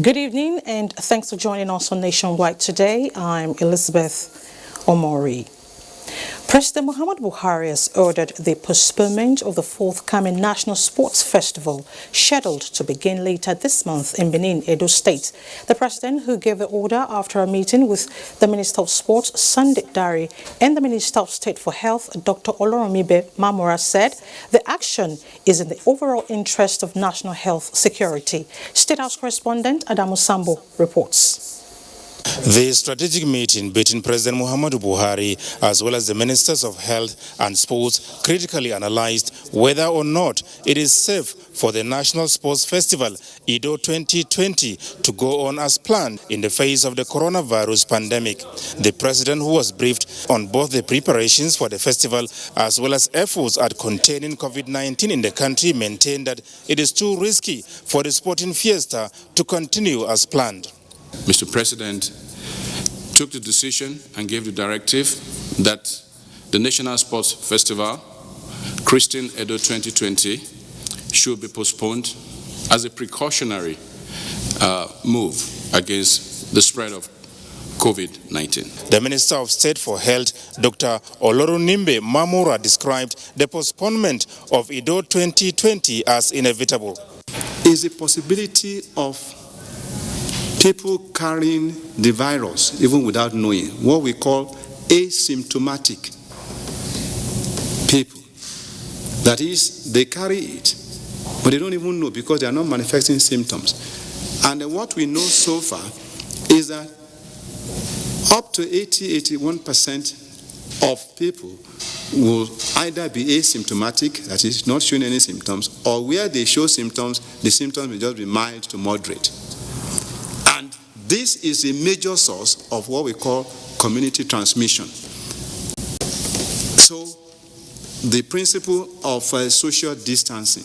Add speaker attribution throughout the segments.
Speaker 1: Good evening and thanks for joining us on Nationwide today. I'm Elizabeth Omori. President Muhammadu Buhari has ordered the postponement of the forthcoming National Sports Festival, scheduled to begin later this month in Benin, Edo State. The president, who gave the order after a meeting with the Minister of Sports, Sunday Dari, and the Minister of State for Health, Dr. Oloromibe Mamora, said the action is in the overall interest of national health security. State House correspondent Adamu Sambo reports.
Speaker 2: The strategic meeting between President Muhammadu Buhari as well as the Ministers of Health and Sports critically analyzed whether or not it is safe for the National Sports Festival Edo 2020 to go on as planned in the face of the coronavirus pandemic. The president, who was briefed on both the preparations for the festival as well as efforts at containing COVID-19 in the country, maintained that it is too risky for the sporting fiesta to continue as planned.
Speaker 3: Mr. President took the decision and gave the directive that the National Sports Festival, Christian Edo 2020, should be postponed as a precautionary move against the spread of COVID-19.
Speaker 2: The Minister of State for Health, Dr. Olorunimbe Mamora, described the postponement of Edo 2020 as inevitable.
Speaker 4: Is a possibility of people carrying the virus even without knowing, what we call asymptomatic people. That is, they carry it, but they don't even know because they are not manifesting symptoms. And what we know so far is that up to 80-81% of people will either be asymptomatic, that is, not showing any symptoms, or where they show symptoms, the symptoms will just be mild to moderate. This is a major source of what we call community transmission. So the principle of social distancing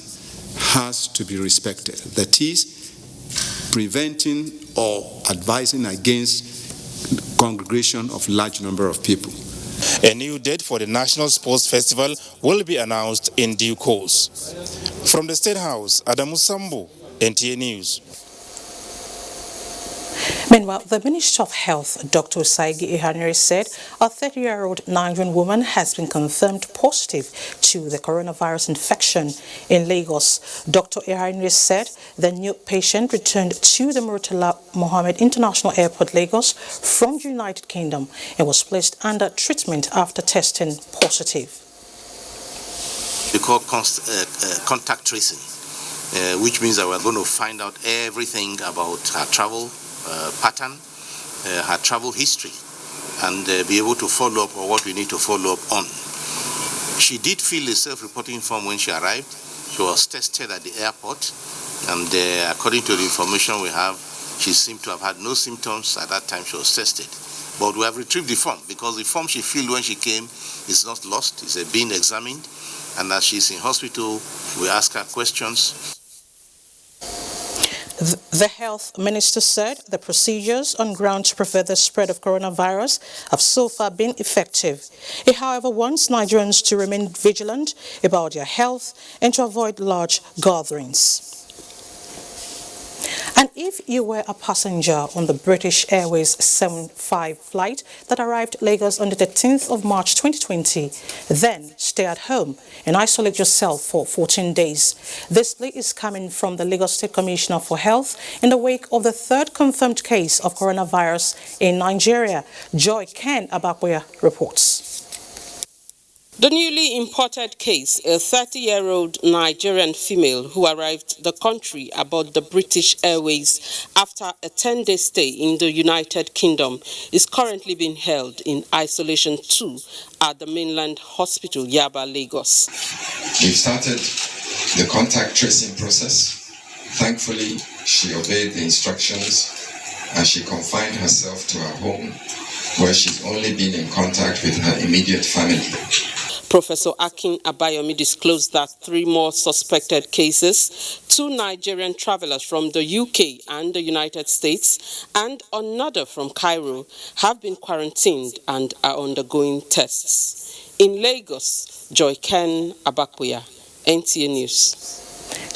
Speaker 4: has to be respected. That is, preventing or advising against congregation of large number of people.
Speaker 2: A new date for the National Sports Festival will be announced in due course. From the State House, Adamu Sambo, NTA News.
Speaker 1: Meanwhile, the Minister of Health, Dr. Saigi Ihanire, said a 30-year-old Nigerian woman has been confirmed positive to the coronavirus infection in Lagos. Dr. Ihanire said the new patient returned to the Murtala Mohammed International Airport, Lagos, from the United Kingdom and was placed under treatment after testing positive.
Speaker 5: We call contact tracing, which means that we're going to find out everything about her travel pattern, her travel history, and be able to follow up on what we need to follow up on. She did fill a self-reporting form when she arrived. She was tested at the airport, and according to the information we have, she seemed to have had no symptoms at that time she was tested. But we have retrieved the form because the form she filled when she came is not lost. It's being examined, and as she's in hospital, we ask her questions.
Speaker 1: The health minister said the procedures on ground to prevent the spread of coronavirus have so far been effective. He, however, wants Nigerians to remain vigilant about their health and to avoid large gatherings. And if you were a passenger on the British Airways 75 flight that arrived Lagos on the 13th of March 2020, then stay at home and isolate yourself for 14 days. This plea is coming from the Lagos State Commissioner for Health in the wake of the third confirmed case of coronavirus in Nigeria. Joy Ken Abakwe reports.
Speaker 6: The newly imported case, a 30-year-old Nigerian female who arrived the country aboard the British Airways after a 10-day stay in the United Kingdom, is currently being held in isolation 2 at the mainland hospital, Yaba, Lagos.
Speaker 7: We've started the contact tracing process. Thankfully, she obeyed the instructions and she confined herself to her home, where she's only been in contact with her immediate family.
Speaker 6: Professor Akin Abayomi disclosed that 3 more suspected cases, 2 Nigerian travelers from the UK and the United States, and another from Cairo, have been quarantined and are undergoing tests. In Lagos, Joy Ken Abakwe, NTA News.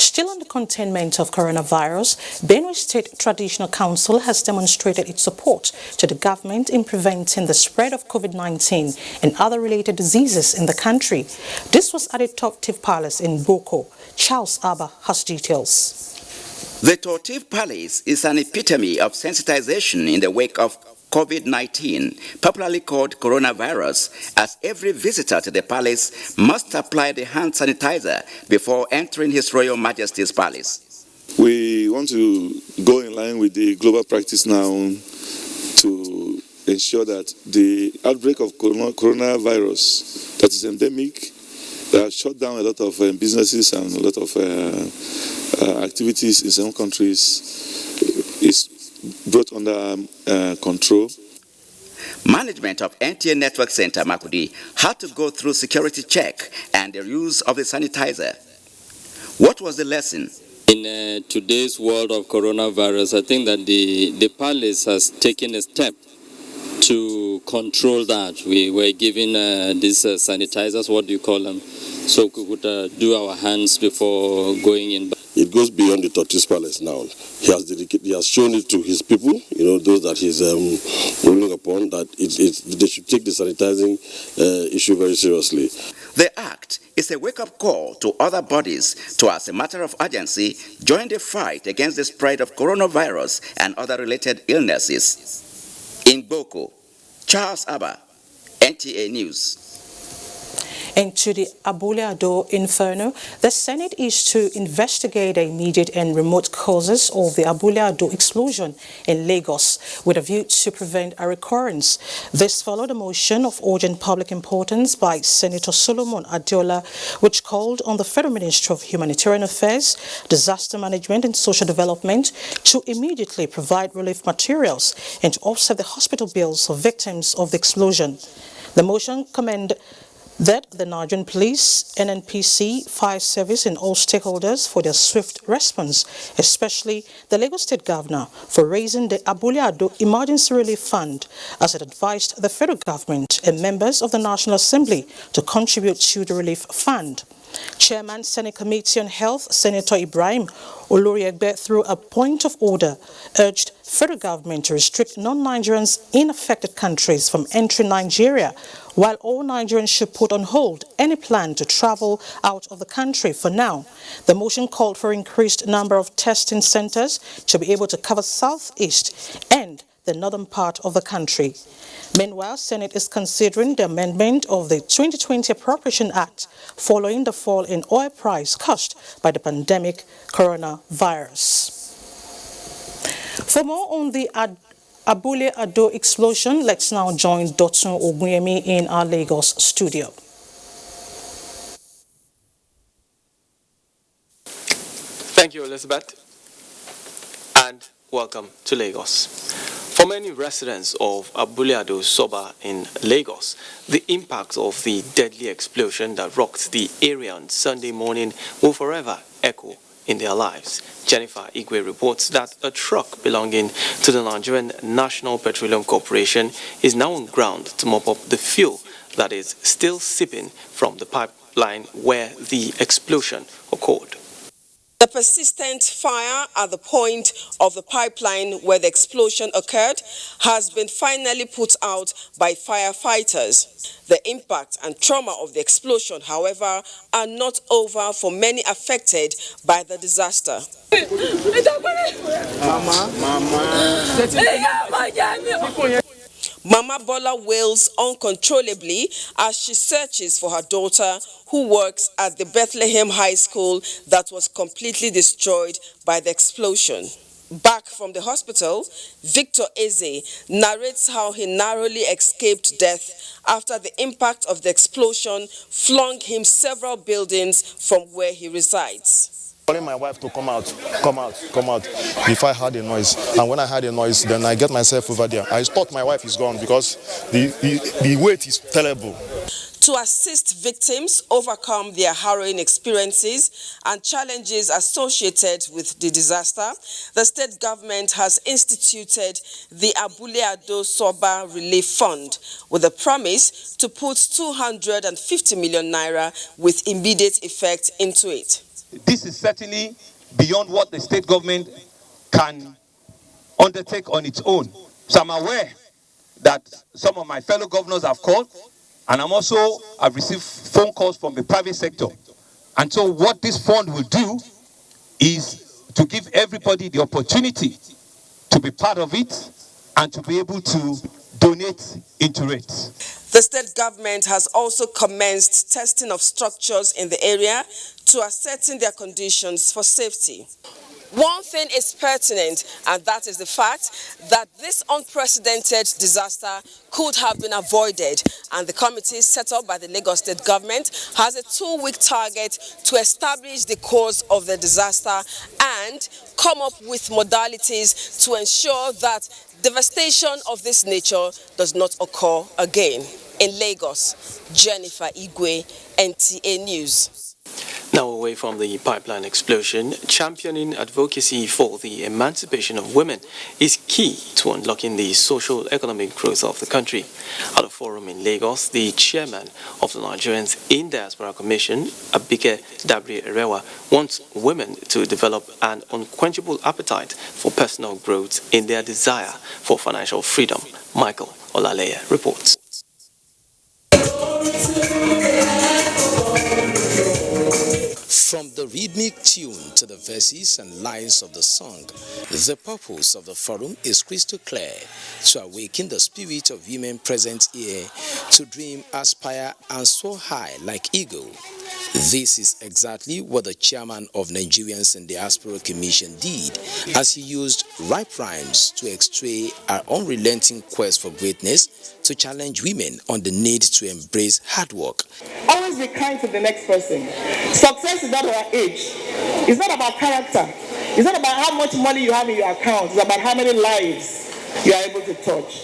Speaker 1: Still on the containment of coronavirus, Benue State Traditional Council has demonstrated its support to the government in preventing the spread of COVID-19 and other related diseases in the country. This was at a Tortive Palace in Boko. Charles Abba has details.
Speaker 8: The Tortive Palace is an epitome of sensitization in the wake of COVID-19, popularly called coronavirus, as every visitor to the palace must apply the hand sanitizer before entering His Royal Majesty's palace.
Speaker 9: We want to go in line with the global practice now to ensure that the outbreak of coronavirus that is endemic, that has shut down a lot of businesses and a lot of activities in some countries, is brought under control.
Speaker 8: Management of NTA Network Center Makudi had to go through security check and the use of the sanitizer. What was the lesson?
Speaker 10: In today's world of coronavirus, I think that the palace has taken a step to control that. We were given these sanitizers, what do you call them? So we could do our hands before going in.
Speaker 11: It goes beyond the Tortoise Palace now. He has shown it to his people, those that he's ruling upon, that they should take the sanitizing issue very seriously.
Speaker 8: The act is a wake-up call to other bodies to, as a matter of urgency, join the fight against the spread of coronavirus and other related illnesses. In Boko, Charles Abba, NTA News.
Speaker 1: And to the Abuja Inferno, the Senate is to investigate the immediate and remote causes of the Abuja explosion in Lagos with a view to prevent a recurrence. This followed a motion of urgent public importance by Senator Solomon Adiola, which called on the Federal Ministry of Humanitarian Affairs, Disaster Management and Social Development to immediately provide relief materials and to offset the hospital bills of victims of the explosion. The motion commended that the Nigerian police, NNPC, fire service and all stakeholders for their swift response, especially the Lagos State Governor for raising the Abuja Emergency Relief Fund as it advised the federal government and members of the National Assembly to contribute to the relief fund. Chairman, Senate Committee on Health, Senator Ibrahim Oloriegbe, through a point of order, urged federal government to restrict non-Nigerians in affected countries from entering Nigeria, while all Nigerians should put on hold any plan to travel out of the country for now. The motion called for increased number of testing centers to be able to cover southeast and the northern part of the country. Meanwhile, Senate is considering the amendment of the 2020 Appropriation Act following the fall in oil price caused by the pandemic coronavirus. For more on the Abule Ado explosion, let's now join Dotun Ogunyemi in our Lagos studio.
Speaker 12: Thank you, Elizabeth, and welcome to Lagos. For many residents of Abule Ado Soba in Lagos, the impact of the deadly explosion that rocked the area on Sunday morning will forever echo in their lives. Jennifer Igwe reports that a truck belonging to the Nigerian National Petroleum Corporation is now on ground to mop up the fuel that is still seeping from the pipeline where the explosion occurred.
Speaker 13: The persistent fire at the point of the pipeline where the explosion occurred has been finally put out by firefighters. The impact and trauma of the explosion, however, are not over for many affected by the disaster. Mama Bola wails uncontrollably as she searches for her daughter who works at the Bethlehem High School that was completely destroyed by the explosion. Back from the hospital, Victor Eze narrates how he narrowly escaped death after the impact of the explosion flung him several buildings from where he resides.
Speaker 14: Calling my wife to come out, before I heard a noise. And when I heard a noise, then I get myself over there. I thought my wife is gone because the weight is terrible.
Speaker 13: To assist victims overcome their harrowing experiences and challenges associated with the disaster, the state government has instituted the Abule Ado Soba Relief Fund with a promise to put 250 million naira with immediate effect into it.
Speaker 15: this is certainly beyond what the state government can undertake on its own. So I'm aware that some of my fellow governors have called, and I've received phone calls from the private sector. And so what this fund will do is to give everybody the opportunity to be part of it and to be able to donate into it.
Speaker 13: The state government has also commenced testing of structures in the area to ascertain their conditions for safety. One thing is pertinent, and that is the fact that this unprecedented disaster could have been avoided, and the committee set up by the Lagos State government has a 2-week target to establish the cause of the disaster and come up with modalities to ensure that devastation of this nature does not occur again. In Lagos, Jennifer Igwe, NTA News.
Speaker 12: Now away from the pipeline explosion, championing advocacy for the emancipation of women is key to unlocking the social economic growth of the country. At a forum in Lagos, the chairman of the Nigerians in Diaspora Commission, Abike Dabri-Erewa, wants women to develop an unquenchable appetite for personal growth in their desire for financial freedom. Michael Olaleye reports.
Speaker 16: From the rhythmic tune to the verses and lines of the song, the purpose of the forum is crystal clear: to awaken the spirit of women present here to dream, aspire, and soar high like eagle. This is exactly what the chairman of Nigerians in Diaspora Commission did, as he used ripe rhymes to extray our unrelenting quest for greatness to challenge women on the need to embrace hard work.
Speaker 17: Always be kind to the next person. Success is not about age. It's not about character. It's not about how much money you have in your account. It's about how many lives you are able to touch.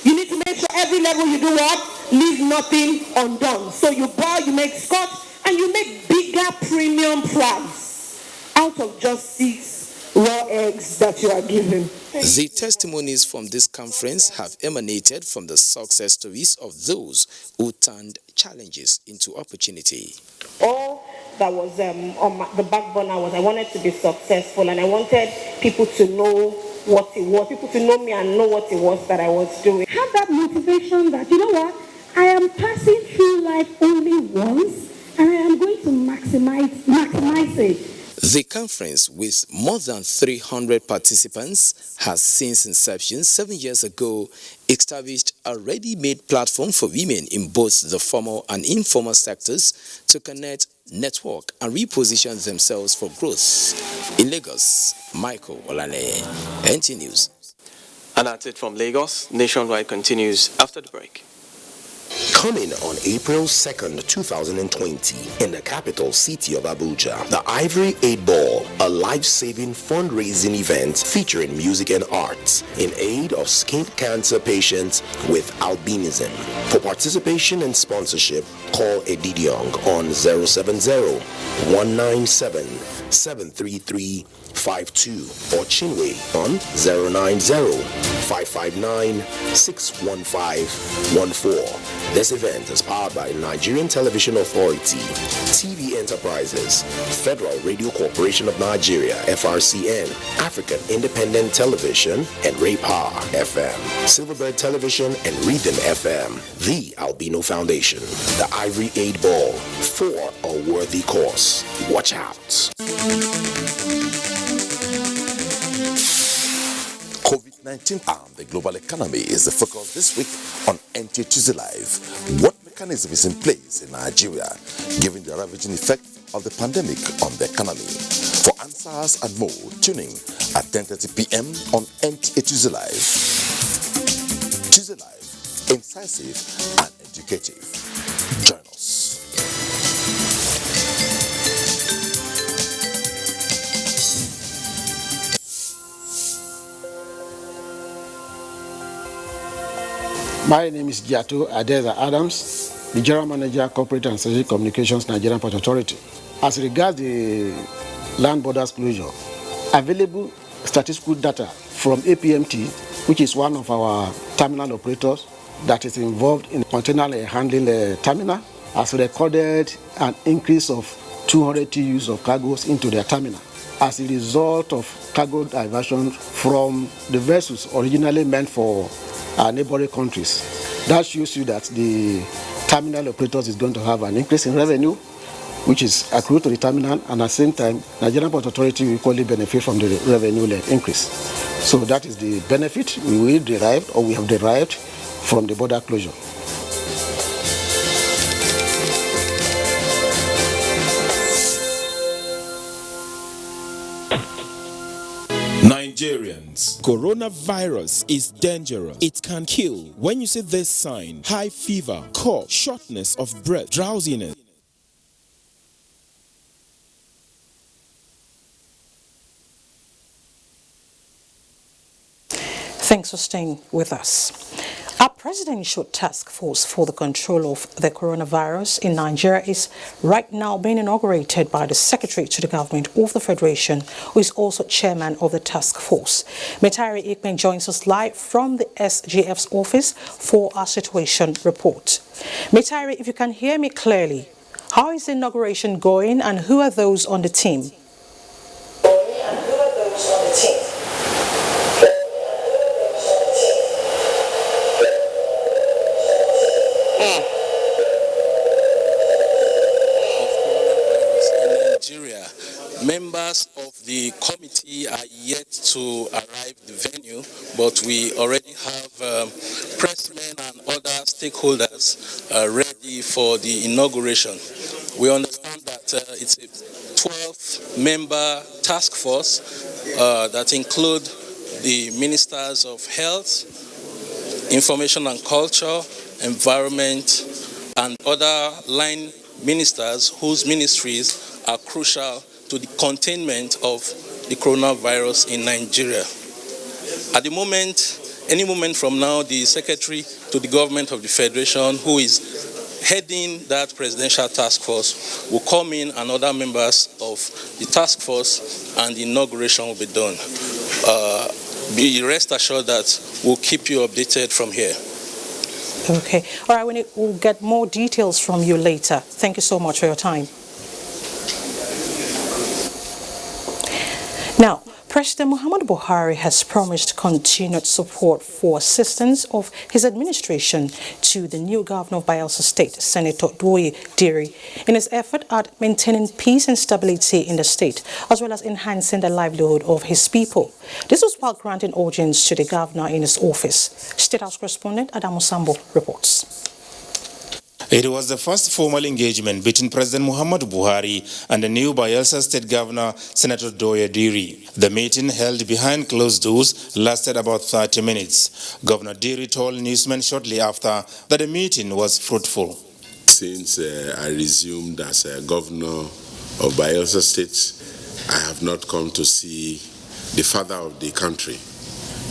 Speaker 17: You need to make sure every level you do what? Leave nothing undone. So you boil, you make scotch, and you make bigger premium price out of just 6 raw eggs that you are given.
Speaker 16: The testimonies from this conference have emanated from the success stories of those who turned challenges into opportunity.
Speaker 17: All that was on the back burner was I wanted to be successful, and I wanted people to know what it was, people to know me and know what it was that I was doing.
Speaker 18: Have that motivation that, you know what, I am passing through life only once, and I am going to maximize it.
Speaker 16: The conference, with more than 300 participants, has since inception 7 years ago established a ready-made platform for women in both the formal and informal sectors to connect, network, and reposition themselves for growth. In Lagos, Michael Olaleye, NT News.
Speaker 12: And that's it from Lagos. Nationwide continues after the break.
Speaker 19: Coming on April 2nd, 2020, in the capital city of Abuja, the Ivory 8 Ball, a life-saving fundraising event featuring music and arts in aid of skin cancer patients with albinism. For participation and sponsorship, call Edidiong on 070-197-73352 or Chinwe on 090-559-61514. This event is powered by Nigerian Television Authority, TV Enterprises, Federal Radio Corporation of Nigeria, FRCN, African Independent Television, and Ray Power FM, Silverbird Television, and Rhythm FM, the Albino Foundation, the Ivory 8 Ball, for a worthy cause. Watch out.
Speaker 20: COVID-19 and the global economy is the focus this week on NTA Tuesday Live. What mechanism is in place in Nigeria, given the ravaging effect of the pandemic on the economy? For answers and more, tune in at 10:30 p.m. on NTA Tuesday Live. Tuesday Live, incisive and educative. Join us.
Speaker 21: My name is Giato Adeza Adams, the General Manager, Corporate and Strategic Communications, Nigerian Port Authority. As regards the land borders closure, available statistical data from APMT, which is one of our terminal operators that is involved in container handling terminal, has recorded an increase of 200 TEUs of cargoes into their terminal as a result of cargo diversion from the vessels originally meant for neighboring countries. That shows you that the terminal operators is going to have an increase in revenue, which is accrued to the terminal, and at the same time, Nigerian Port Authority will equally benefit from the revenue increase. So that is the benefit we have derived from the border closure.
Speaker 3: Nigerians, coronavirus is dangerous. It can kill. When you see this sign, high fever, cough, shortness of breath, drowsiness.
Speaker 1: Thanks for staying with us. Our presidential task force for the control of the coronavirus in Nigeria is right now being inaugurated by the Secretary to the Government of the Federation, who is also chairman of the task force. Metari Ikmen joins us live from the SGF's office for our situation report. Metari, if you can hear me clearly, how is the inauguration going and who are those on the team?
Speaker 22: Members of the committee are yet to arrive at the venue, but we already have pressmen and other stakeholders ready for the inauguration. We understand that it's a 12-member task force that include the ministers of health, information and culture, environment, and other line ministers whose ministries are crucial to the containment of the coronavirus in Nigeria. At the moment, any moment from now, the Secretary to the Government of the Federation, who is heading that presidential task force, will come in, and other members of the task force, and the inauguration will be done. Be rest assured that we'll keep you updated from here.
Speaker 1: Okay. All right, we'll get more details from you later. Thank you so much for your time. Now, President Muhammadu Buhari has promised continued support for assistance of his administration to the new governor of Bayelsa State, Senator Doye Diri, in his effort at maintaining peace and stability in the state, as well as enhancing the livelihood of his people. This was while granting audience to the governor in his office. State House correspondent Adamu Sambo reports.
Speaker 2: It was the first formal engagement between President Muhammadu Buhari and the new Bayelsa State Governor, Senator Doye Diri. The meeting, held behind closed doors, lasted about 30 minutes. Governor Diri told newsmen shortly after that the meeting was fruitful.
Speaker 23: Since I resumed as governor of Bayelsa State, I have not come to see the father of the country,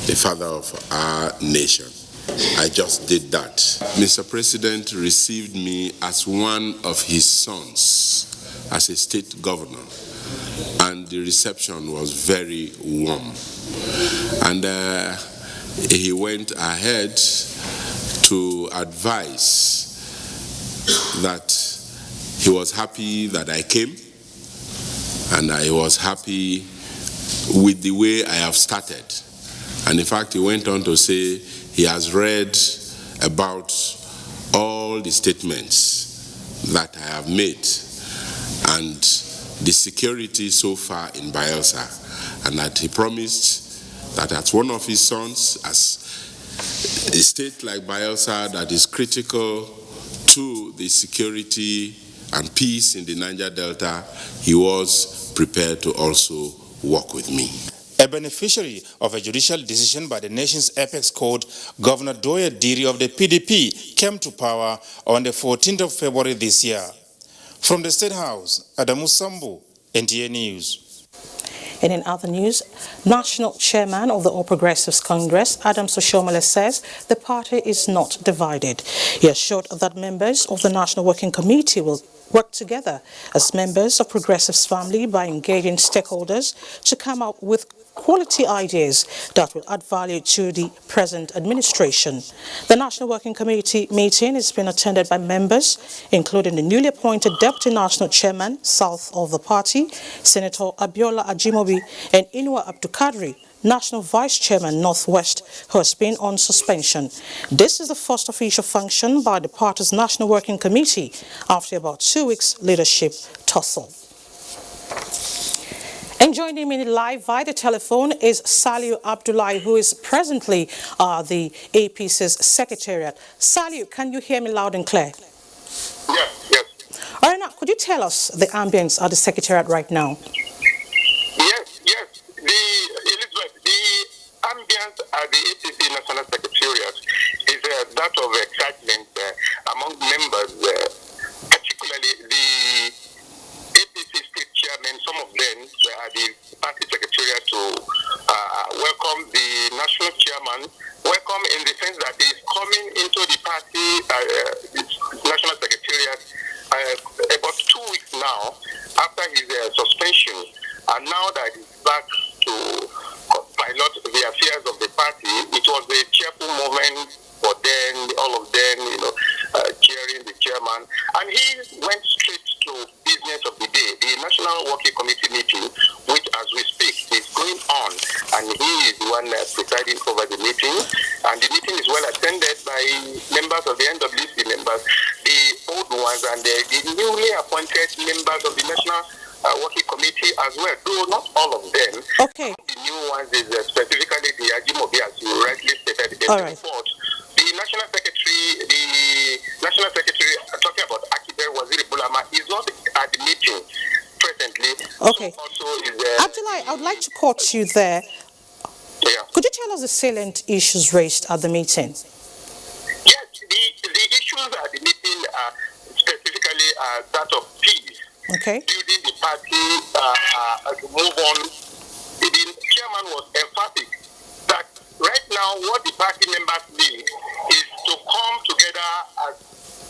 Speaker 23: the father of our nation. I just did that. Mr. President received me as one of his sons as a state governor, and the reception was very warm. And he went ahead to advise that he was happy that I came, and I was happy with the way I have started. And in fact, he went on to say he has read about all the statements that I have made and the security so far in Bayelsa, and that he promised that as one of his sons, as a state like Bayelsa that is critical to the security and peace in the Niger Delta, he was prepared to also work with me.
Speaker 2: A beneficiary of a judicial decision by the nation's apex court, Governor Doye Diri of the PDP came to power on the 14th of February this year. From the State House, Adamu Sambu, NTA News.
Speaker 1: And in other news, National Chairman of the All Progressives Congress, Adam Soshomole, says the party is not divided. He assured that members of the National Working Committee will work together as members of Progressives family by engaging stakeholders to come up with quality ideas that will add value to the present administration. The National Working Committee meeting is being attended by members, including the newly appointed Deputy National Chairman, South of the party, Senator Abiola Ajimobi, and Inua Abdulkadri, National Vice Chairman, Northwest, who has been on suspension. This is the first official function by the party's National Working Committee after about 2 weeks leadership tussle. And joining me live via the telephone is Saliu Abdullahi, who is presently the APC's Secretariat. Saliu, can you hear me loud and clear?
Speaker 4: Yes, yes.
Speaker 1: All right, now, could you tell us the ambience at the Secretariat right now?
Speaker 4: Yes, yes. The ambience at the APC National Secretariat is that of excitement among members, particularly the APC state chairman. Some of them are the party secretariat to welcome the national chairman. Welcome in the sense that he is coming into the party national secretariat about 2 weeks now after his suspension, and now that he's back to pilot the affairs of the party. It was a cheerful moment for them, all of them, cheering the chairman, and he went straight to business of the day, the National Working Committee meeting, which as we speak is going on, and he is the one presiding over the meeting, and the meeting is well attended by members of the NWC members, the old ones, and the newly appointed members of the National Working Committee as well, though not all of them.
Speaker 1: Okay.
Speaker 4: The new ones is specifically the Ajimobi, as you rightly stated in the report. The National Secretary, talking about Akibe Waziri Bulama, is not at the meeting presently.
Speaker 1: Okay.
Speaker 4: So also is
Speaker 1: Abdullahi, I would like to quote you there.
Speaker 4: Yeah.
Speaker 1: Could you tell us the salient issues raised at the meeting?
Speaker 4: Yes, the issues at the meeting are specifically that of peace.
Speaker 1: Okay.
Speaker 4: Building the party to move on. The chairman was emphatic that right now what the party members need is to come together as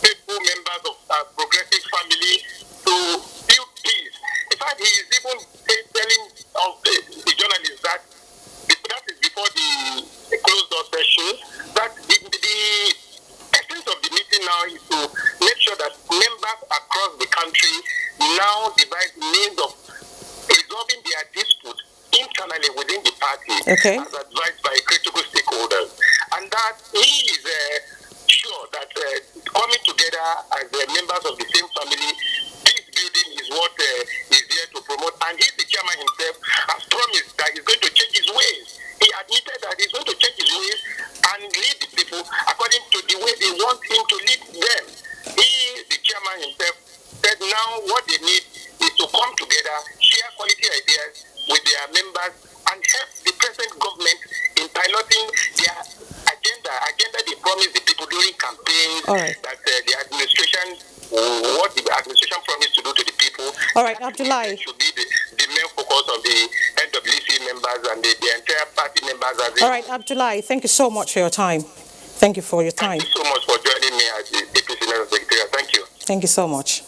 Speaker 4: faithful members of a progressive family to build peace. In fact, he is even telling of the journalists that is before the closed door session, that the essence of the meeting now is to make sure that members across the country now devise means of resolving their dispute internally within the party, as advised by critical stakeholders. And that he is sure that coming together as members of the same family, peace building is what he's here to promote. And he, the chairman himself, has promised that he's going to change his ways. He admitted that he's going to change his ways and lead the people according to the way they want him to lead them. He, the chairman himself, said now what they need is to come together, share quality ideas with their members, and help the present government in piloting their agenda they promised the people during campaigns, that the administration, what the administration promised to do to the people.
Speaker 1: All right, Abdullahi.
Speaker 4: Should be the main focus of the NWC members and the entire party members.
Speaker 1: All right, Abdullahi, thank you so much for your time. Thank you for your time.
Speaker 4: Thank you so much for joining me as the APC National Secretary. Thank you.
Speaker 1: Thank you so much.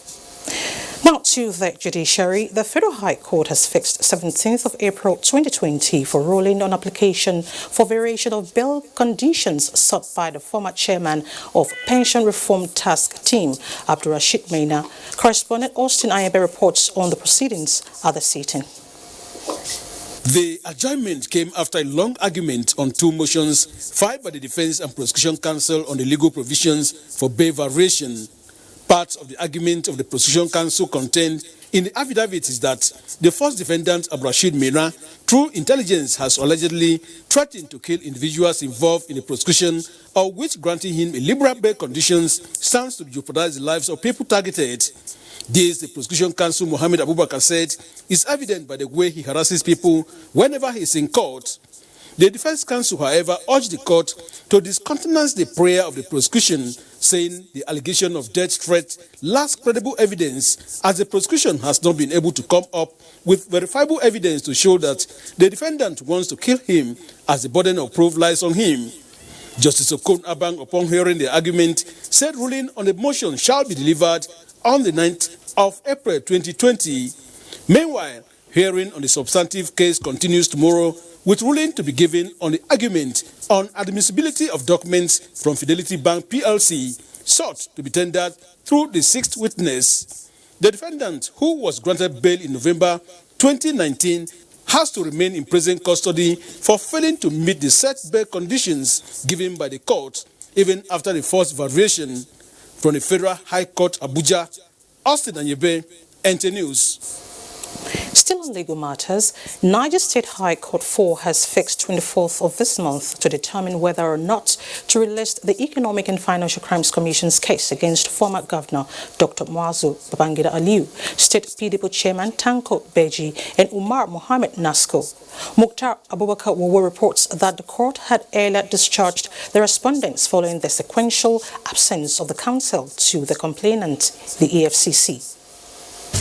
Speaker 1: Now to the judiciary. The Federal High Court has fixed 17th of April 2020 for ruling on application for variation of bail conditions sought by the former chairman of Pension Reform Task Team, Abdurrashid Maina. Correspondent Austin Ayabe reports on the proceedings at the sitting.
Speaker 5: The adjournment came after a long argument on two motions filed by the Defense and Prosecution Counsel on the legal provisions for bail variation. Part of the argument of the Prosecution Counsel contained in the affidavit is that the first defendant, Abdurrashid Maina, through intelligence has allegedly threatened to kill individuals involved in the prosecution, of which granting him a liberal bail conditions stands to jeopardize the lives of people targeted. This, the Prosecution Counsel Mohammed Abubakar said, is evident by the way he harasses people whenever he is in court. The Defense Counsel, however, urged the court to discountenance the prayer of the prosecution, saying the allegation of death threat lacks credible evidence, as the prosecution has not been able to come up with verifiable evidence to show that the defendant wants to kill him, as the burden of proof lies on him. Justice Okon Abang, upon hearing the argument, said ruling on the motion shall be delivered on the 9th of April 2020. Meanwhile, Hearing on the substantive case continues tomorrow, with ruling to be given on the argument on admissibility of documents from Fidelity Bank PLC sought to be tendered through the sixth witness. The defendant, who was granted bail in November 2019, has to remain in prison custody for failing to meet the set bail conditions given by the court, even after the first variation. From the Federal High Court, Abuja, Austin Anyebe, NT News.
Speaker 1: Still on legal matters, Niger State High Court 4 has fixed 24th of this month to determine whether or not to release the Economic and Financial Crimes Commission's case against former Governor Dr. Muazu Babangida Aliyu, State PDP Chairman Tanko Beji, and Umar Mohamed Nasko. Mukhtar Abubakar Wowo reports that the court had earlier discharged the respondents following the sequential absence of the counsel to the complainant, the EFCC.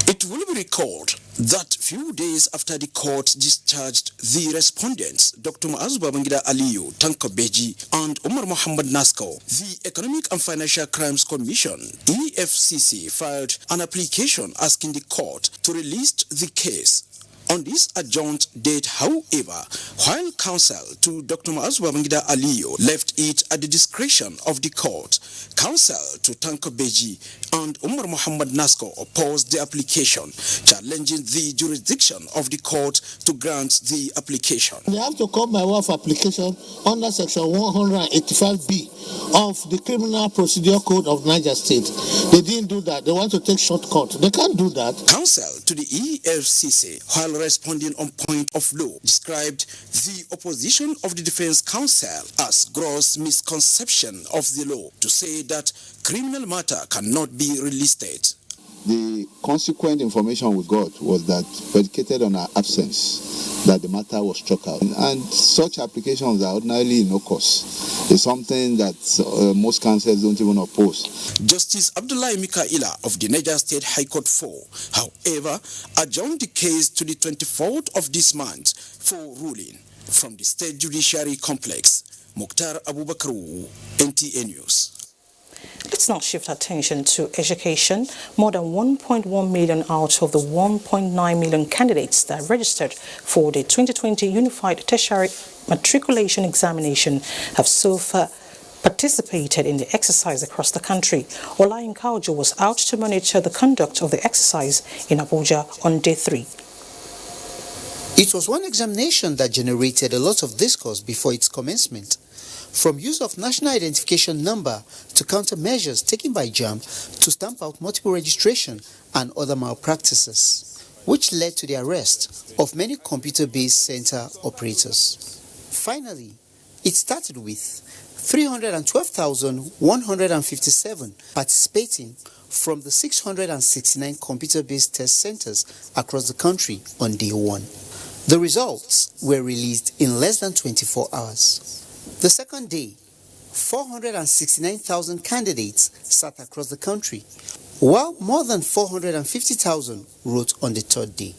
Speaker 6: It will be recalled that few days after the court discharged the respondents, Dr. Muazu Babangida Aliyu, Tanko Beji, and Umar Mohamed Nasko, the Economic and Financial Crimes Commission, EFCC, filed an application asking the court to release the case. On this adjourned date, however, while counsel to Dr. Muazu Babangida Aliyu left it at the discretion of the court, counsel to Tanko Beji and Umar Mohamed Nasko opposed the application, challenging the jurisdiction of the court to grant the application.
Speaker 7: They have to come by way of application under section 185B of the Criminal Procedure Code of Niger State. They didn't do that. They want to take shortcut. They can't do that.
Speaker 6: Counsel to the EFCC, while responding on point of law, described the opposition of the defense counsel as gross misconception of the law to say that criminal matter cannot be relisted.
Speaker 9: The consequent information we got was that, predicated on our absence, that the matter was struck out. And such applications are ordinarily no cost. It's something that most counsels don't even oppose.
Speaker 6: Justice Abdullahi Mikaila of the Niger State High Court 4, however, adjourned the case to the 24th of this month for ruling. From the State Judiciary Complex, Mukhtar Abubakar, NTA News.
Speaker 1: Let's now shift attention to education. More than 1.1 million out of the 1.9 million candidates that registered for the 2020 Unified Tertiary Matriculation Examination have so far participated in the exercise across the country. Olayin Kaujo was out to monitor the conduct of the exercise in Abuja on day 3.
Speaker 24: It was one examination that generated a lot of discourse before its commencement. From use of national identification number to countermeasures taken by JAMB to stamp out multiple registration and other malpractices, which led to the arrest of many computer-based center operators. Finally, it started with 312,157 participating from the 669 computer-based test centers across the country on day 1. The results were released in less than 24 hours. The second day, 469,000 candidates sat across the country, while more than 450,000 wrote on the third day.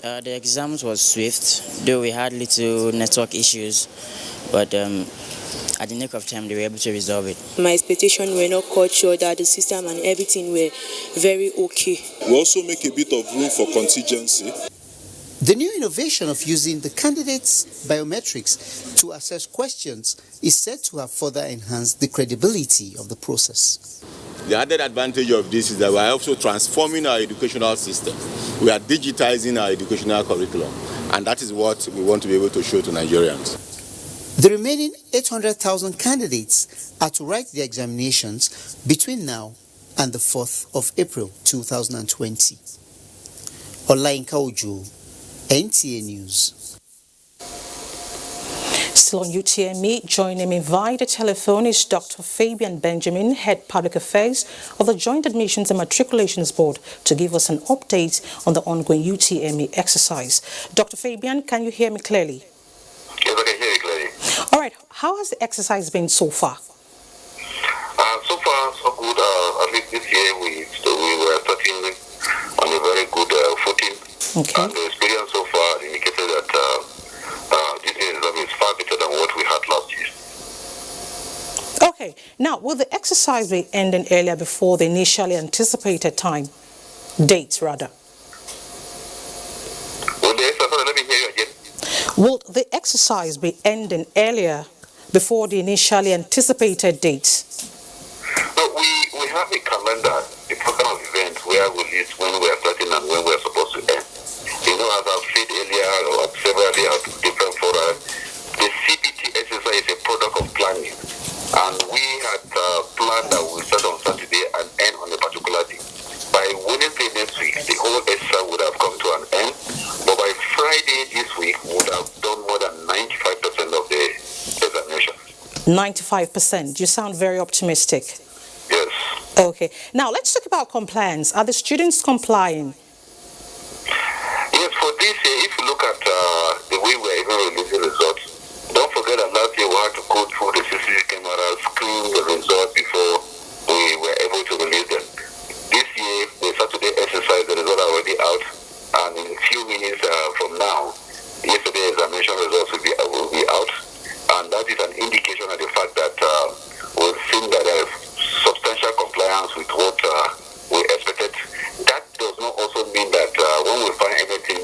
Speaker 25: The exams was swift, though we had little network issues, but at the nick of time they were able to resolve it.
Speaker 26: My expectations were not cut short, that the system and everything were very okay.
Speaker 27: We also make a bit of room for contingency.
Speaker 24: The new innovation of using the candidates' biometrics to assess questions is said to have further enhanced the credibility of the process.
Speaker 28: The added advantage of this is that we are also transforming our educational system. We are digitizing our educational curriculum, and that is what we want to be able to show to Nigerians.
Speaker 24: The remaining 800,000 candidates are to write the examinations between now and the 4th of April 2020. Olayin Kaujo, NTA News.
Speaker 1: Still on UTME, joining me via the telephone is Dr. Fabian Benjamin, Head Public Affairs of the Joint Admissions and Matriculations Board, to give us an update on the ongoing UTME exercise. Dr. Fabian, can you hear me clearly?
Speaker 4: Yes, I can hear you clearly.
Speaker 1: All right, how has the exercise been so far?
Speaker 4: So far, so good. At least this year we were starting on a very good footing.
Speaker 1: Okay.
Speaker 4: And the experience so far indicated that this exam is far better than what we had last year.
Speaker 1: Okay. Now, will the exercise be ending earlier before the initially anticipated dates rather?
Speaker 4: Will they?
Speaker 1: Will the exercise be ending earlier before the initially anticipated date?
Speaker 4: We have a calendar, a program of events where we list when we are starting and when we are supposed to end. You know, as I've said earlier, or several at different fora, the CBT exercise is a product of planning. And we had planned that we start on Saturday and end on a particular day. By Wednesday next week, the whole exercise would have come to an end. But by Friday this week, we would have done more than 95% of the examination.
Speaker 1: 95%. You sound very optimistic.
Speaker 4: Yes.
Speaker 1: Okay. Now, let's talk about compliance. Are the students complying?
Speaker 4: Yes, for this year, if you look at the way we are even releasing results, don't forget that last year we had to go through the CCTV cameras, screen the results before we were able to release them. This year, the Saturday exercise, the results are already out, and in a few minutes from now, yesterday's examination results will be out, and that is an indication of the fact that we've seen that there is substantial compliance with what we expected. That does not also mean that when we find anything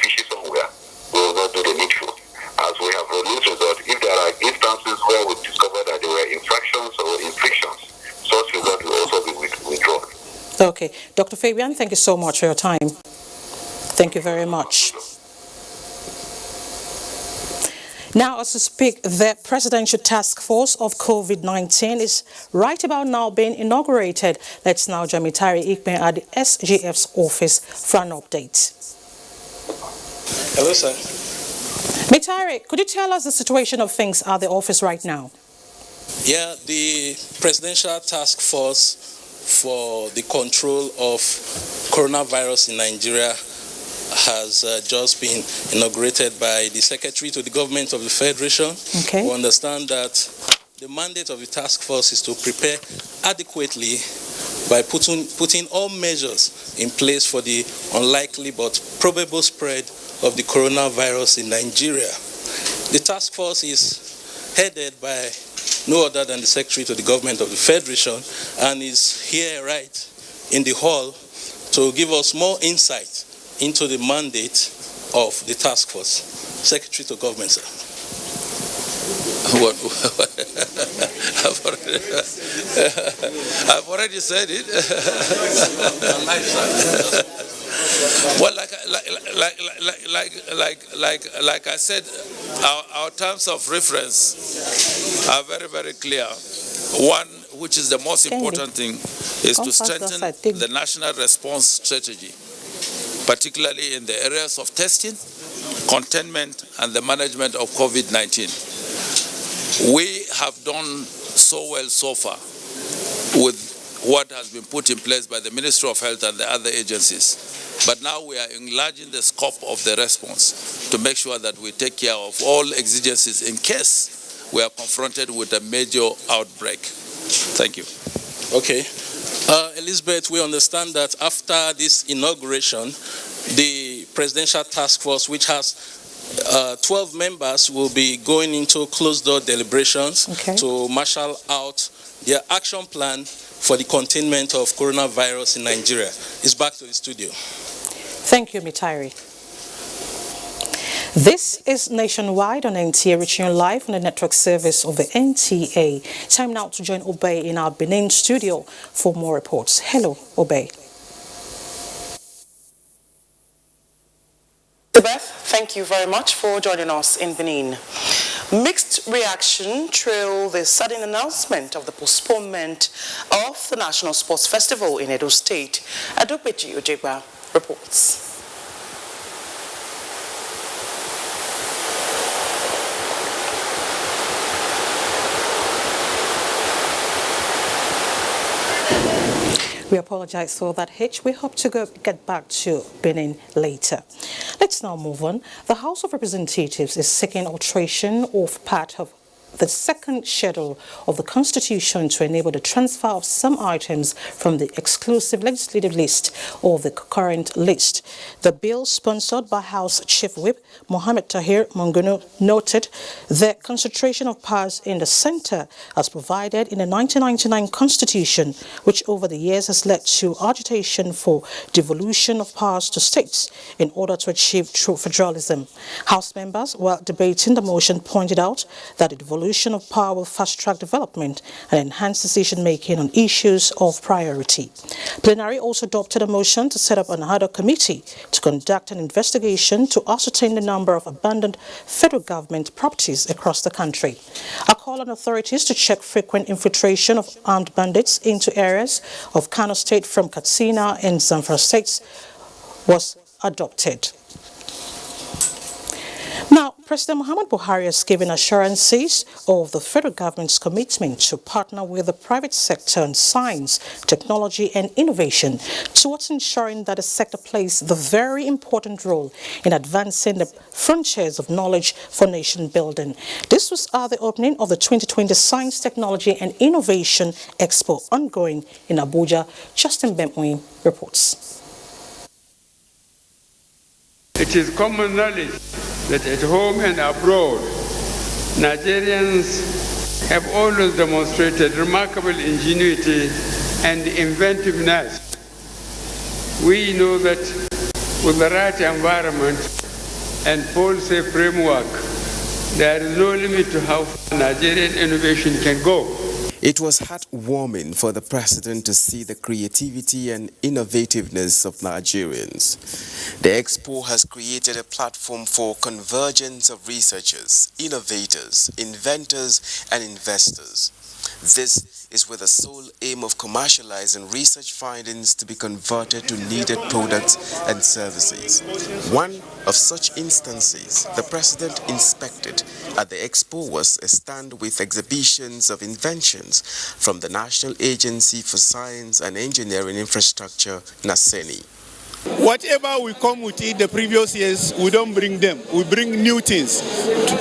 Speaker 4: fishy somewhere, we will not do the needful. As we have released results, if there are instances where we discover that there were infractions or infractions, such results will also be withdrawn.
Speaker 1: Okay. Dr. Fabian, thank you so much for your time. Thank you very much. Now, as we speak, the Presidential Task Force of COVID-19 is right about now being inaugurated. Let's now join Mitari Ikpe at the SGF's office for an update.
Speaker 22: Hello, sir.
Speaker 1: Mitari, could you tell us the situation of things at the office right now?
Speaker 22: Yeah, the Presidential Task Force for the control of coronavirus in Nigeria has just been inaugurated by the Secretary to the Government of the Federation.
Speaker 1: Okay.
Speaker 22: We understand that the mandate of the task force is to prepare adequately by putting all measures in place for the unlikely but probable spread of the coronavirus in Nigeria. The task force is headed by no other than the Secretary to the Government of the Federation and is here right in the hall to give us more insight into the mandate of the task force. Secretary to Government, sir.
Speaker 8: I've already said it. Well, like I said, our terms of reference are very, very clear. One, which is the most important thing, is to strengthen the national response strategy, particularly in the areas of testing, containment, and the management of COVID-19. We have done so well so far with what has been put in place by the Ministry of Health and the other agencies. But now we are enlarging the scope of the response to make sure that we take care of all exigencies in case we are confronted with a major outbreak. Thank you.
Speaker 22: Okay. Elizabeth, we understand that after this inauguration, the Presidential Task Force, which has 12 members, will be going into closed-door deliberations to marshal out their action plan for the containment of coronavirus in Nigeria. It's back to the studio.
Speaker 1: Thank you, Mitari. This is Nationwide on NTA, reaching you live on the network service of the NTA. Time now to join Obey in our Benin studio for more reports. Hello, Obey.
Speaker 10: Thank you very much for joining us in Benin. Mixed reaction trailed the sudden announcement of the postponement of the National Sports Festival in Edo State. Adopeji Ojegba reports.
Speaker 1: We apologize for that hitch. We hope to get back to Benin later. Let's now move on. The House of Representatives is seeking alteration of part of the second schedule of the Constitution to enable the transfer of some items from the exclusive legislative list or the current list. The bill, sponsored by House Chief Whip Mohammed Tahir Monguno, noted the concentration of powers in the center as provided in the 1999 Constitution, which over the years has led to agitation for devolution of powers to states in order to achieve true federalism. House members, while debating the motion, pointed out that the devolution of power will fast-track development and enhance decision-making on issues of priority. Plenary also adopted a motion to set up an ad hoc committee to conduct an investigation to ascertain the number of abandoned federal government properties across the country. A call on authorities to check frequent infiltration of armed bandits into areas of Kano State from Katsina and Zamfara states was adopted. Now, President Muhammad Buhari has given assurances of the federal government's commitment to partner with the private sector on science, technology and innovation towards ensuring that the sector plays the very important role in advancing the frontiers of knowledge for nation building. This was at the opening of the 2020 Science, Technology and Innovation Expo ongoing in Abuja. Justin Bemwin reports.
Speaker 11: It is common knowledge that at home and abroad, Nigerians have always demonstrated remarkable ingenuity and inventiveness. We know that with the right environment and policy framework, there is no limit to how far Nigerian innovation can go.
Speaker 12: It was heartwarming for the president to see the creativity and innovativeness of Nigerians. The expo has created a platform for convergence of researchers, innovators, inventors, and investors. This is with the sole aim of commercializing research findings to be converted to needed products and services. One of such instances the president inspected at the expo was a stand with exhibitions of inventions from the National Agency for Science and Engineering Infrastructure, NASENI.
Speaker 13: Whatever we come with it the previous years, we don't bring them. We bring new things.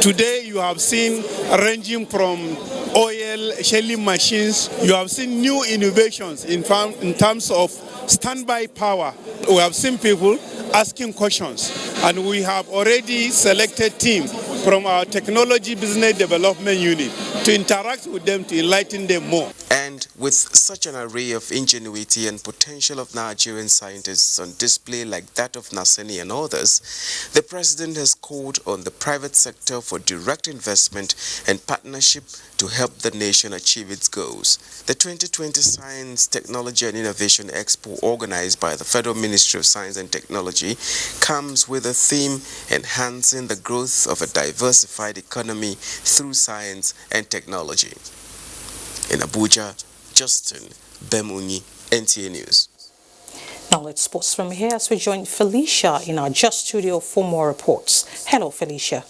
Speaker 13: Today you have seen ranging from oil, shelling machines. You have seen new innovations in terms of standby power. We have seen people asking questions, and we have already selected team from our Technology Business Development Unit to interact with them to enlighten them more.
Speaker 12: And with such an array of ingenuity and potential of Nigerian scientists on display like that of NASENI and others, the president has called on the private sector for direct investment and partnership to help the nation achieve its goals. The 2020 Science, Technology and Innovation Expo, organized by the Federal Ministry of Science and Technology, comes with a theme enhancing the growth of a diversified economy through science and technology. In Abuja, Justin Bemunyi, NTA News.
Speaker 1: Now let's sports from here as we join Felicia in our Just studio for more reports. Hello, Felicia.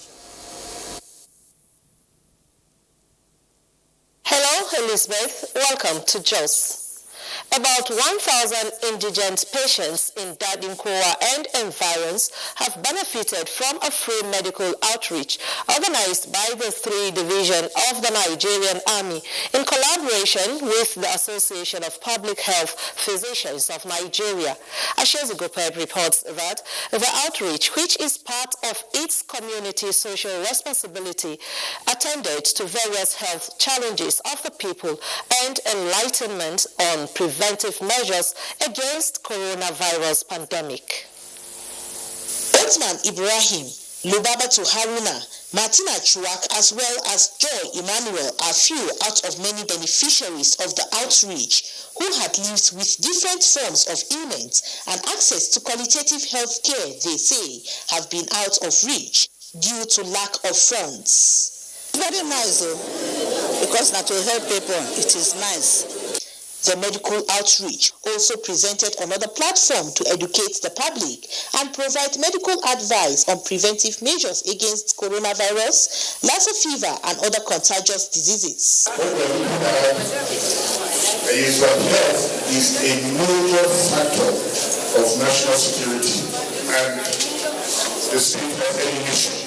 Speaker 14: Hello, Elizabeth. Welcome to Jos. About 1,000 indigent patients in Dadinkowa and environs have benefited from a free medical outreach organized by the 3 Division of the Nigerian Army in collaboration with the Association of Public Health Physicians of Nigeria. Ashes Goped reports that the outreach, which is part of its community social responsibility, attended to various health challenges of the people and enlightenment on preventive measures against coronavirus pandemic.
Speaker 15: Otman Ibrahim, Lubabatu Haruna, Martina Chuak, as well as Joy Emmanuel are few out of many beneficiaries of the outreach who had lived with different forms of ailments and access to qualitative health care, they say, have been out of reach due to lack of funds. Very nice though, because that will help people, it is nice. The medical outreach also presented another platform to educate the public and provide medical advice on preventive measures against coronavirus, Lassa fever, and other contagious diseases.
Speaker 16: Health is a major factor of national security and the state of any nation.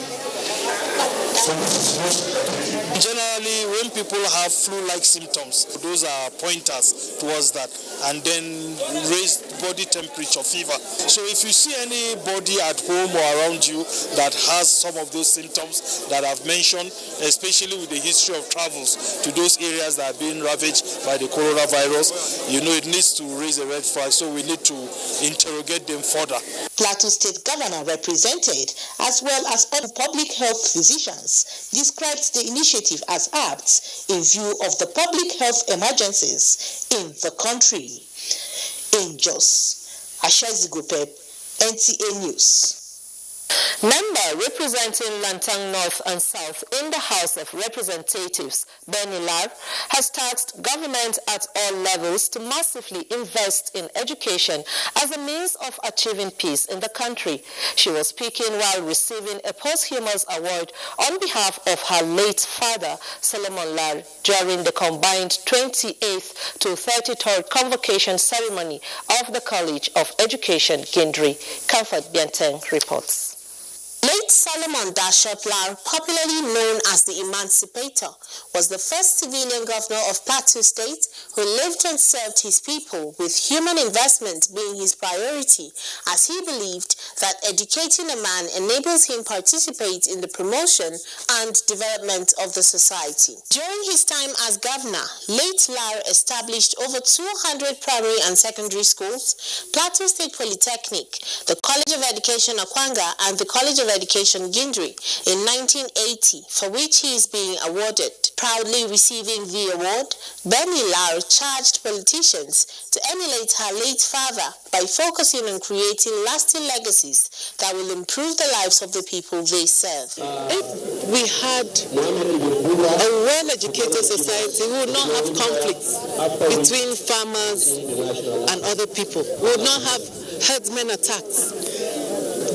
Speaker 2: Generally, when people have flu-like symptoms, those are pointers towards that, and then raised body temperature, fever. So if you see anybody at home or around you that has some of those symptoms that I've mentioned, especially with the history of travels to those areas that are being ravaged by the coronavirus, you know it needs to raise a red flag, so we need to interrogate them further.
Speaker 15: Plateau State Governor represented, as well as all public health physicians, described the initiative as apt in view of the public health emergencies in the country. In Jos, Ashazigupe, NTA News.
Speaker 14: Member representing Lantang North and South in the House of Representatives, Benny Lar, has tasked government at all levels to massively invest in education as a means of achieving peace in the country. She was speaking while receiving a posthumous award on behalf of her late father, Solomon Lar, during the combined 28th to 33rd convocation ceremony of the College of Education, Gindri. Comfort Bienteng reports.
Speaker 15: Late Solomon Dashop Lar, popularly known as the Emancipator, was the first civilian governor of Plateau State who lived and served his people with human investment being his priority, as he believed that educating a man enables him participate in the promotion and development of the society. During his time as governor, late Lar established over 200 primary and secondary schools, Plateau State Polytechnic, the College of Education Akwanga, and the College of Education Gindri in 1980, for which he is being awarded. Proudly receiving the award, Benny Lar charged politicians to emulate her late father by focusing on creating lasting legacies that will improve the lives of the people they serve.
Speaker 3: If we had a well-educated society, we would not have conflicts between farmers and other people. We would not have herdsmen attacks.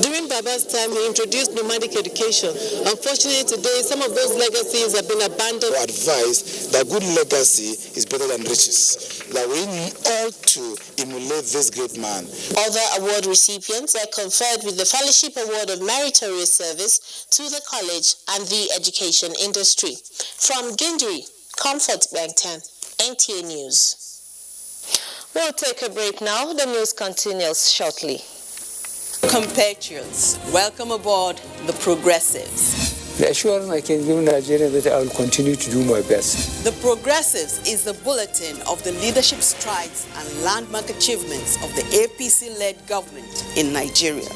Speaker 3: During Baba's time, he introduced nomadic education. Unfortunately, today, some of those legacies have been abandoned.
Speaker 17: I advise that good legacy is better than riches. That we ought to emulate this great man.
Speaker 15: Other award recipients are conferred with the Fellowship Award of Meritorious Service to the college and the education industry. From Gindri, Comfort Bangtan, NTA News.
Speaker 14: We'll take a break now. The news continues shortly.
Speaker 18: Compatriots, welcome aboard the Progressives.
Speaker 19: The assurance I can give Nigeria that I will continue to do my best.
Speaker 18: The Progressives is the bulletin of the leadership strides and landmark achievements of the APC-led government in Nigeria.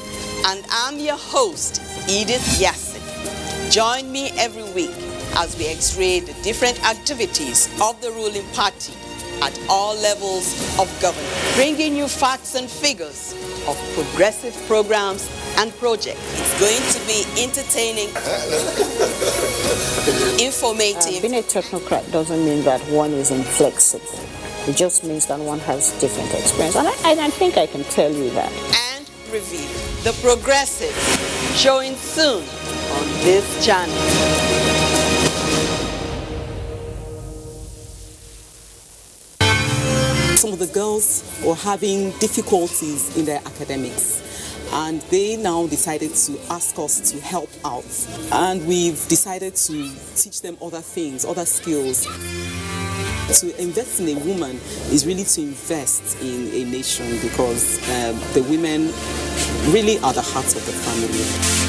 Speaker 18: And I'm your host, Edith Yassin. Join me every week as we x-ray the different activities of the ruling party at all levels of government, bringing you facts and figures of progressive programs and projects. It's going to be entertaining, informative.
Speaker 20: Being a technocrat doesn't mean that one is inflexible. It just means that one has different experience. And I think I can tell you that.
Speaker 18: And review the Progressive, showing soon on this channel.
Speaker 21: Some of the girls were having difficulties in their academics, and they now decided to ask us to help out. And we've decided to teach them other things, other skills. To invest in a woman is really to invest in a nation, because the women really are the heart of the family.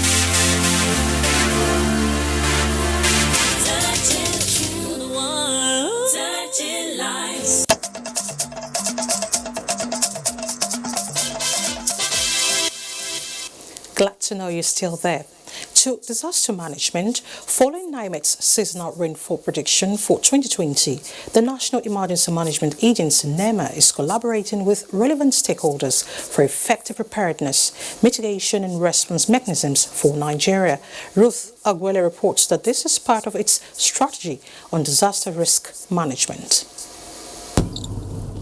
Speaker 1: Glad to know you're still there. To disaster management, following NIMET's seasonal rainfall prediction for 2020, the National Emergency Management Agency, NEMA, is collaborating with relevant stakeholders for effective preparedness, mitigation and response mechanisms for Nigeria. Ruth Aguele reports that this is part of its strategy on disaster risk management.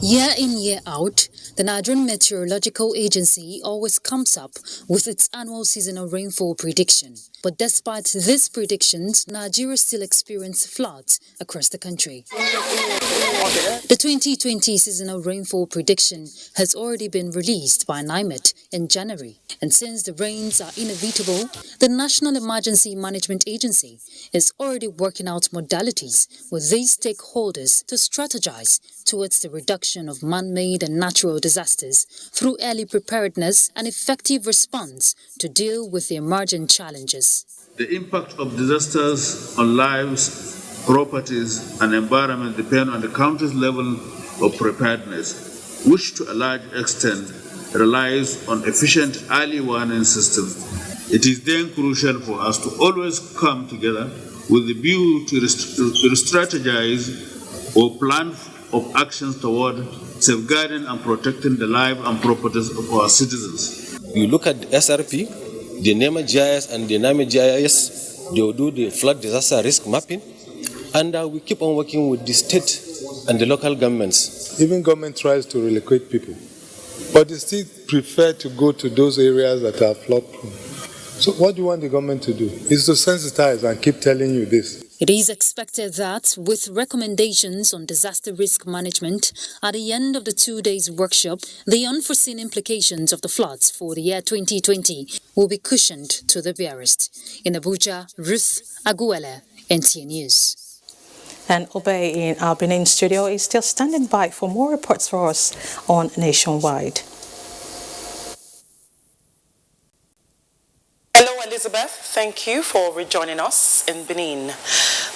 Speaker 5: Year in, year out, the Nigerian Meteorological Agency always comes up with its annual seasonal rainfall prediction. But despite these predictions, Nigeria still experiences floods across the country. The 2020 seasonal rainfall prediction has already been released by NIMET in January. And since the rains are inevitable, the National Emergency Management Agency is already working out modalities with these stakeholders to strategize towards the reduction of man-made and natural disasters through early preparedness and effective response to deal with the emerging challenges.
Speaker 6: The impact of disasters on lives, properties, and environment depend on the country's level of preparedness, which to a large extent relies on efficient early warning systems. It is then crucial for us to always come together with the view to strategize or plan of actions toward safeguarding and protecting the lives and properties of our citizens.
Speaker 7: You look at the SRP, the NEMA GIS and the NAMI GIS, they will do the flood disaster risk mapping, and we keep on working with the state and the local governments.
Speaker 9: Even government tries to relocate people, but they still prefer to go to those areas that are flood prone. So what do you want the government to do? Is to sensitize and keep telling you this.
Speaker 5: It is expected that, with recommendations on disaster risk management at the end of the 2 days workshop, the unforeseen implications of the floods for the year 2020 will be cushioned to the barest. In Abuja, Ruth Aguele, NTA News.
Speaker 1: And Obey in our Benin studio is still standing by for more reports for us on Nationwide.
Speaker 10: Hello, Elizabeth. Thank you for rejoining us in Benin.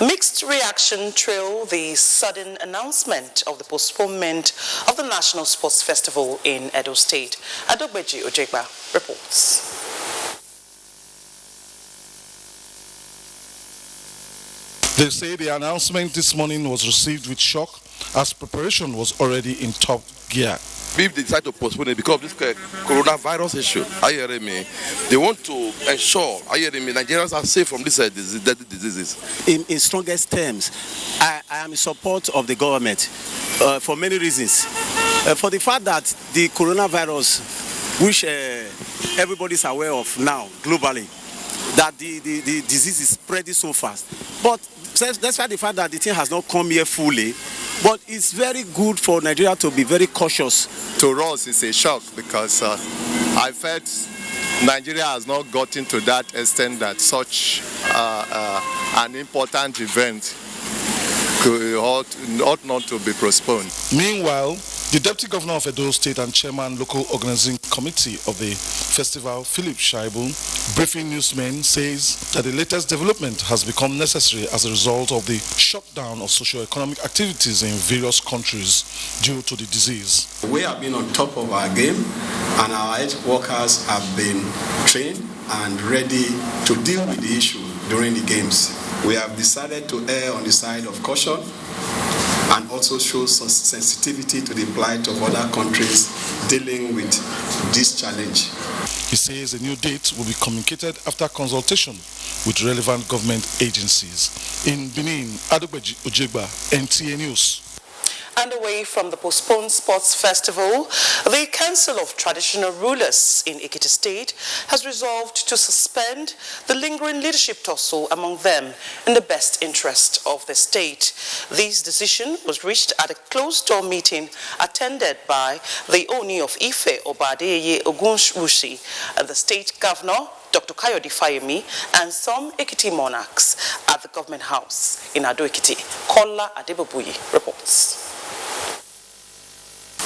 Speaker 10: Mixed reaction trailed the sudden announcement of the postponement of the National Sports Festival in Edo State. Adogbeji Ojegba reports.
Speaker 23: They say the announcement this morning was received with shock as preparation was already in top gear.
Speaker 25: If they decide to postpone it because of this coronavirus issue, are you hearing me? They want to ensure, are you hearing me, Nigerians are safe from this deadly diseases.
Speaker 26: In strongest terms, I am in support of the government for many reasons. For the fact that the coronavirus, which everybody is aware of now globally, that the disease is spreading so fast. But despite the fact that the thing has not come here fully, but it's very good for Nigeria to be very cautious.
Speaker 28: To us, it's a shock because I felt Nigeria has not gotten to that extent that such an important event ought not to be postponed.
Speaker 23: Meanwhile, the Deputy Governor of Edo State and Chairman Local Organizing Committee of the festival, Philip Shaibu, briefing newsmen, says that the latest development has become necessary as a result of the shutdown of socio-economic activities in various countries due to the disease.
Speaker 27: We have been on top of our game and our health workers have been trained and ready to deal with the issue during the games. We have decided to err on the side of caution and also show some sensitivity to the plight of other countries dealing with this challenge.
Speaker 23: He says a new date will be communicated after consultation with relevant government agencies. In Benin, Adogbeji Ojegba, NTA News.
Speaker 10: And away from the postponed sports festival, the Council of Traditional Rulers in Ekiti State has resolved to suspend the lingering leadership tussle among them in the best interest of the state. This decision was reached at a closed-door meeting attended by the Oni of Ife, Obadeye Ogunwusi, and the state governor, Dr. Kayode Fayemi, and some Ekiti monarchs at the government house in Ado Ekiti. Kola Adebobuyi reports.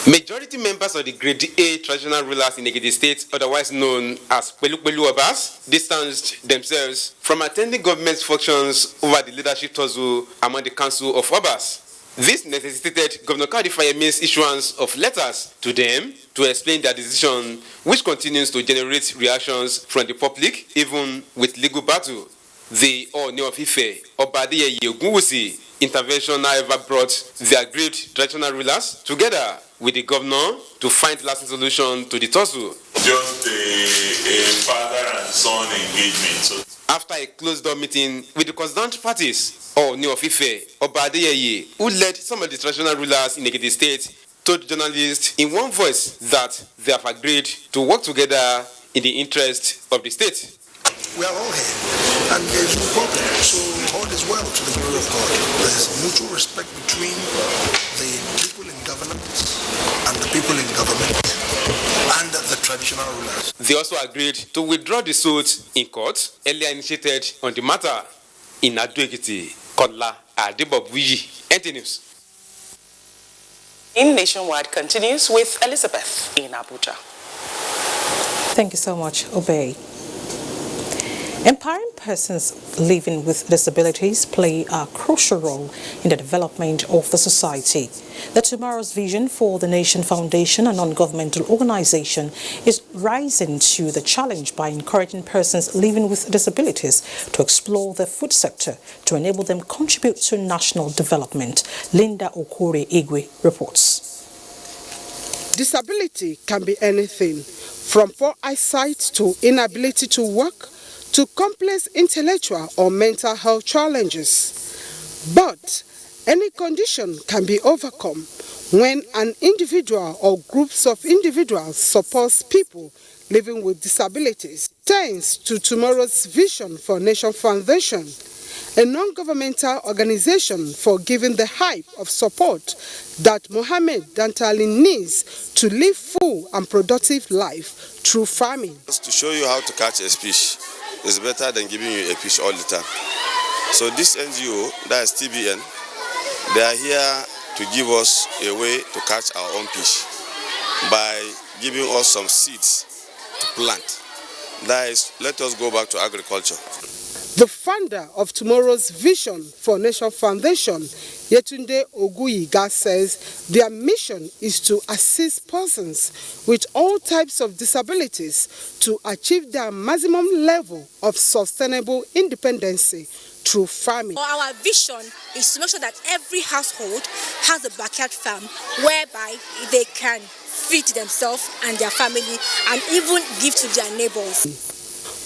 Speaker 29: Majority members of the Grade A traditional rulers in Ekiti State, otherwise known as Pelukpelu Obas, distanced themselves from attending government functions over the leadership tussle among the Council of Obas. This necessitated Governor Kayode Fayemi's issuance of letters to them to explain their decision, which continues to generate reactions from the public, even with legal battle. The Oni of Ife, Obadeye Ogunwusi, intervention, however, brought the aggrieved traditional rulers together with the governor to find lasting solution to the tussle.
Speaker 30: Just a father and son engagement. So
Speaker 29: after a closed-door meeting with the concerned parties, Oni of Ife, Obadeye, who led some of the traditional rulers in Ekiti State, told journalists in one voice that they have agreed to work together in the interest of the state.
Speaker 2: We are all here, and there is no problem. So all is well to the glory of God. There is mutual respect between the people in governance and the people in government and the traditional rulers.
Speaker 29: They also agreed to withdraw the suit in court earlier initiated on the matter in Ado-Ekiti. Kola Adebobuyi, NT News.
Speaker 10: In Nationwide continues with Elizabeth in Abuja.
Speaker 1: Thank you so much, Obey. Empowering persons living with disabilities play a crucial role in the development of the society. The Tomorrow's Vision for the Nation Foundation, a non-governmental organization, is rising to the challenge by encouraging persons living with disabilities to explore the food sector to enable them contribute to national development. Linda Okore-Igwe reports.
Speaker 3: Disability can be anything, from poor eyesight to inability to work, to complex intellectual or mental health challenges. But any condition can be overcome when an individual or groups of individuals supports people living with disabilities. Thanks to Tomorrow's Vision for Nation Foundation, a non-governmental organization for giving the hype of support that Mohammed Dantali needs to live full and productive life through farming.
Speaker 4: Just to show you how to catch a fish is better than giving you a fish all the time. So this NGO, that is TBN, they are here to give us a way to catch our own fish by giving us some seeds to plant. That is, let us go back to agriculture.
Speaker 3: The founder of Tomorrow's Vision for Nation Foundation, Yetunde Oguyiga, says their mission is to assist persons with all types of disabilities to achieve their maximum level of sustainable independence through farming.
Speaker 8: Our vision is to make sure that every household has a backyard farm whereby they can feed themselves and their family and even give to their neighbors.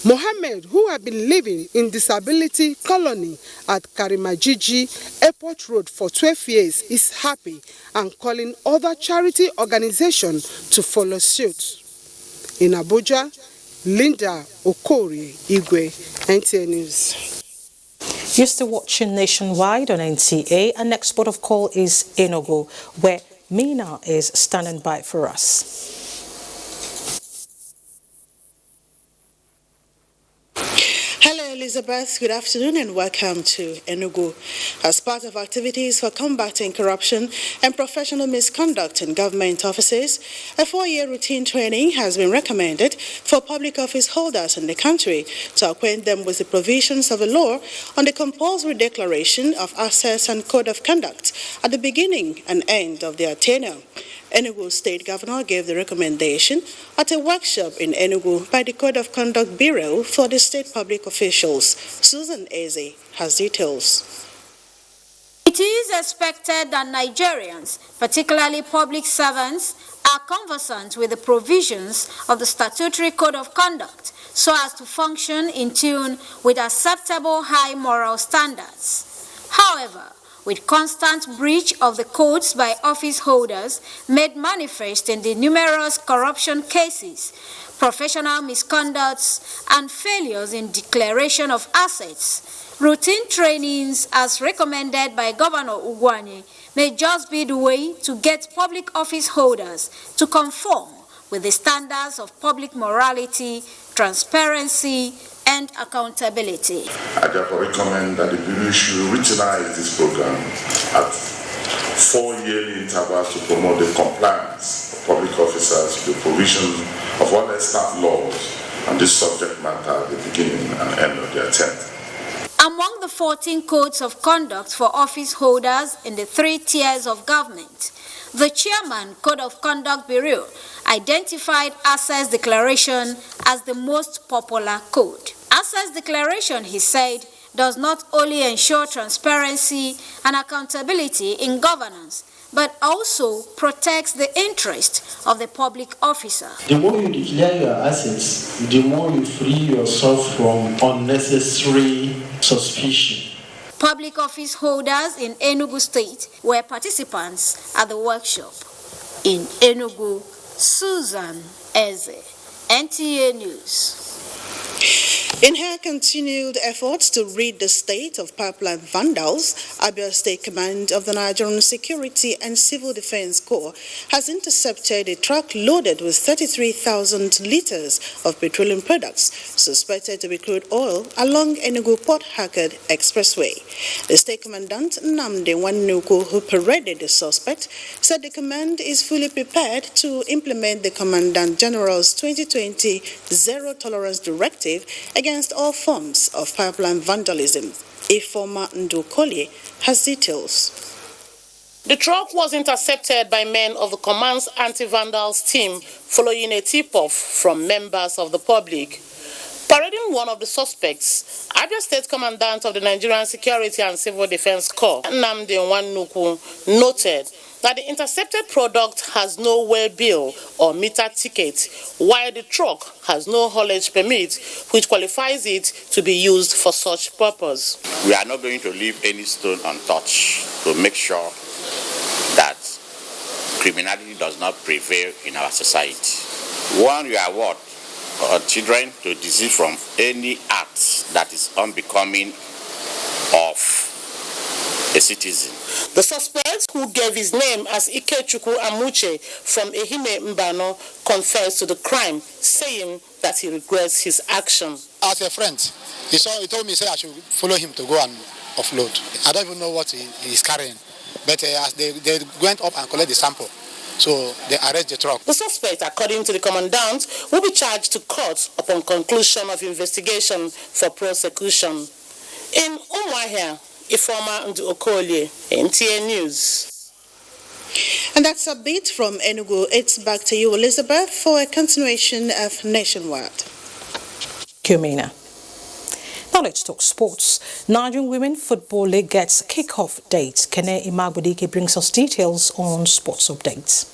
Speaker 3: Mohammed, who had been living in disability colony at Karimajiji Airport Road for 12 years, is happy and calling other charity organizations to follow suit. In Abuja, Linda Okore-Igwe, NTA News.
Speaker 1: You're still watching Nationwide on NTA. Our next port of call is Enugu, where Mina is standing by for us.
Speaker 11: Hello Elizabeth, good afternoon and welcome to Enugu. As part of activities for combating corruption and professional misconduct in government offices, a 4-year routine training has been recommended for public office holders in the country to acquaint them with the provisions of the law on the compulsory declaration of assets and code of conduct at the beginning and end of their tenure. Enugu State Governor gave the recommendation at a workshop in Enugu by the Code of Conduct Bureau for the state public officials. Susan Eze has details.
Speaker 12: It is expected that Nigerians, particularly public servants, are conversant with the provisions of the statutory code of conduct so as to function in tune with acceptable high moral standards. However, with constant breach of the codes by office holders made manifest in the numerous corruption cases, professional misconducts, and failures in declaration of assets, routine trainings as recommended by Governor Ugwuanyi may just be the way to get public office holders to conform with the standards of public morality, transparency, and accountability.
Speaker 13: I therefore recommend that the Bureau should regionalize this program at 4 yearly intervals to promote the compliance of public officers with the provision of all established laws on this subject matter at the beginning and end of their term.
Speaker 12: Among the 14 codes of conduct for office holders in the 3 tiers of government, the Chairman Code of Conduct Bureau identified Assets Declaration as the most popular code. Assets Declaration, he said, does not only ensure transparency and accountability in governance, but also protects the interest of the public officer.
Speaker 16: The more you declare your assets, the more you free yourself from unnecessary suspicion.
Speaker 12: Public office holders in Enugu State were participants at the workshop. In Enugu, Susan Eze, NTA News.
Speaker 11: In her continued efforts to rid the state of pipeline vandals, Abia State Command of the Nigerian Security and Civil Defense Corps has intercepted a truck loaded with 33,000 liters of petroleum products suspected to be crude oil along Enugu Port Harcourt Expressway. The State Commandant Nnamdi Nwanuku, who paraded the suspect, said the command is fully prepared to implement the Commandant General's 2020 Zero Tolerance Directive against all forms of pipeline vandalism. Ifoma Ndokoli has details.
Speaker 6: The truck was intercepted by men of the command's anti-vandals team following a tip-off from members of the public. Parading one of the suspects, Abia State Commandant of the Nigerian Security and Civil Defense Corps, Nnamdi Nwanuku, noted that the intercepted product has no well bill or meter ticket, while the truck has no haulage permit, which qualifies it to be used for such purpose.
Speaker 14: We are not going to leave any stone untouched to make sure that criminality does not prevail in our society. One, we award our children to desist from any act that is unbecoming of a citizen.
Speaker 6: The suspect, who gave his name as Ikechukwu Amuche from Ehime Mbano, confessed to the crime, saying that he regrets his action.
Speaker 15: As a friend, he told me I should follow him to go and offload. I don't even know what he is carrying, but as they went up and collect the sample, so they arrest the truck.
Speaker 6: The suspect, according to the commandant, will be charged to court upon conclusion of investigation for prosecution. In Umuahia, Ifoma Ndokoli, NTA News.
Speaker 11: And that's a bit from Enugu. It's back to you, Elizabeth, for a continuation of Nationwide.
Speaker 1: Kumina. Now let's talk sports. Nigerian Women Football League gets kick-off date. Kene Imagbadike brings us details on sports updates.